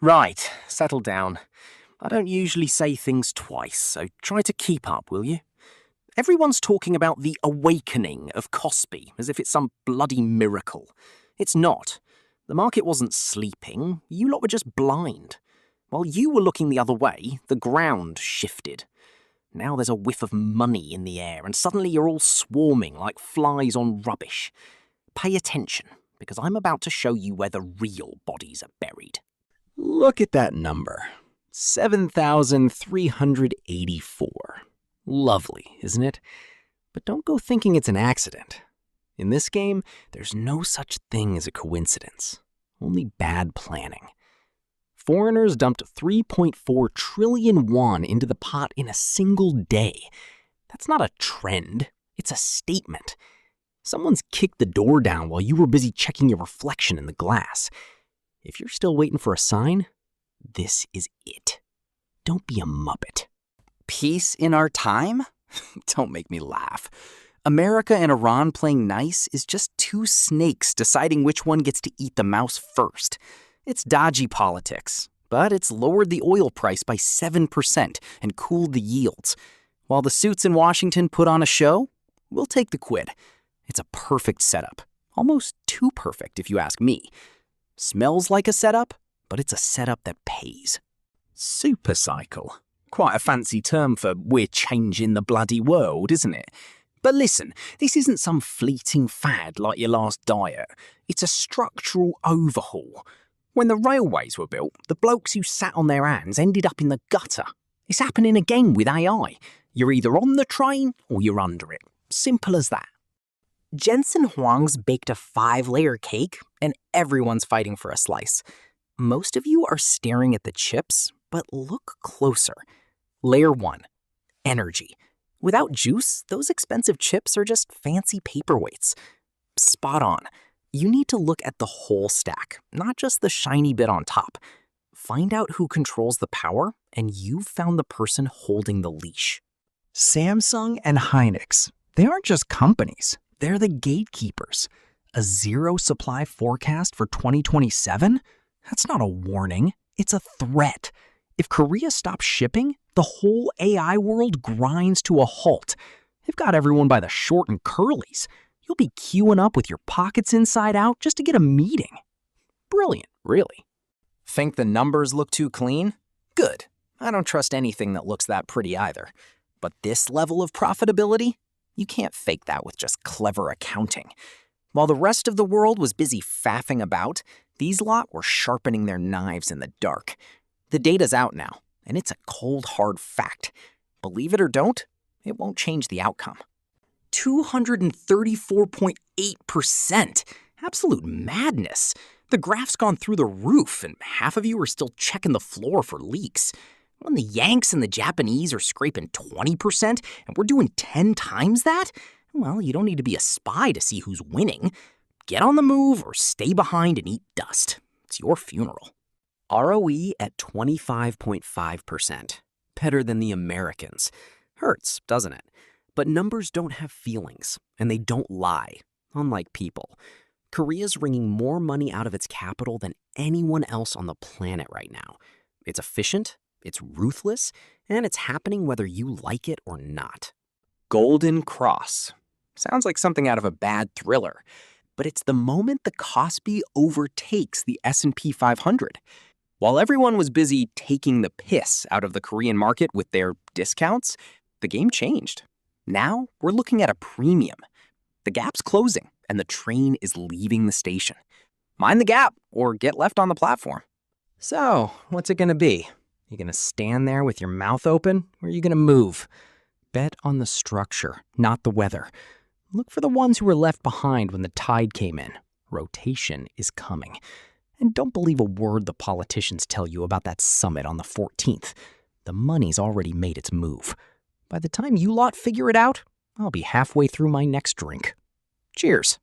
Right, settle down. I don't usually say things twice, so try to keep up, will you? Everyone's talking about the awakening of KOSPI, as if it's some bloody miracle. It's not. The market wasn't sleeping, you lot were just blind. While you were looking the other way, the ground shifted. Now there's a whiff of money in the air, and suddenly you're all swarming like flies on rubbish. Pay attention, because I'm about to show you where the real bodies are buried. Look at that number. 7,384. Lovely, isn't it? But don't go thinking it's an accident. In this game, there's no such thing as a coincidence, only bad planning. Foreigners dumped 3.4 trillion won into the pot in a single day. That's not a trend, it's a statement. Someone's kicked the door down while you were busy checking your reflection in the glass. If you're still waiting for a sign, this is it. Don't be a muppet. Peace in our time? Don't make me laugh. America and Iran playing nice is just two snakes deciding which one gets to eat the mouse first. It's dodgy politics, but it's lowered the oil price by 7% and cooled the yields. While the suits in Washington put on a show, we'll take the quid. It's a perfect setup. Almost too perfect, if you ask me. Smells like a setup, but it's a setup that pays. Supercycle. Quite a fancy term for we're changing the bloody world, isn't it? But listen, this isn't some fleeting fad like your last diet. It's a structural overhaul. When the railways were built, the blokes who sat on their hands ended up in the gutter. It's happening again with AI. You're either on the train or you're under it. Simple as that. Jensen Huang's baked a 5-layer cake, and everyone's fighting for a slice. Most of you are staring at the chips, but look closer. Layer 1, energy. Without juice, those expensive chips are just fancy paperweights. Spot on. You need to look at the whole stack, not just the shiny bit on top. Find out who controls the power, and you've found the person holding the leash. Samsung and Hynix, they aren't just companies. They're the gatekeepers. A zero supply forecast for 2027? That's not a warning, it's a threat. If Korea stops shipping, the whole AI world grinds to a halt. They've got everyone by the short and curlies. You'll be queuing up with your pockets inside out just to get a meeting. Brilliant, really. Think the numbers look too clean? Good. I don't trust anything that looks that pretty either. But this level of profitability? You can't fake that with just clever accounting. While the rest of the world was busy faffing about, these lot were sharpening their knives in the dark. The data's out now, and it's a cold, hard fact. Believe it or don't, it won't change the outcome. 234.8%! Absolute madness! The graph's gone through the roof, and half of you are still checking the floor for leaks. When the Yanks and the Japanese are scraping 20%, and we're doing 10 times that, well, you don't need to be a spy to see who's winning. Get on the move or stay behind and eat dust. It's your funeral. ROE at 25.5%. Better than the Americans. Hurts, doesn't it? But numbers don't have feelings, and they don't lie, unlike people. Korea's wringing more money out of its capital than anyone else on the planet right now. It's efficient, it's ruthless, and it's happening whether you like it or not. Golden Cross. Sounds like something out of a bad thriller. But it's the moment the KOSPI overtakes the S&P 500. While everyone was busy taking the piss out of the Korean market with their discounts, the game changed. Now we're looking at a premium. The gap's closing, and the train is leaving the station. Mind the gap, or get left on the platform. So, what's it gonna be? You gonna stand there with your mouth open, or are you gonna move? Bet on the structure, not the weather. Look for the ones who were left behind when the tide came in. Rotation is coming. And don't believe a word the politicians tell you about that summit on the 14th. The money's already made its move. By the time you lot figure it out, I'll be halfway through my next drink. Cheers.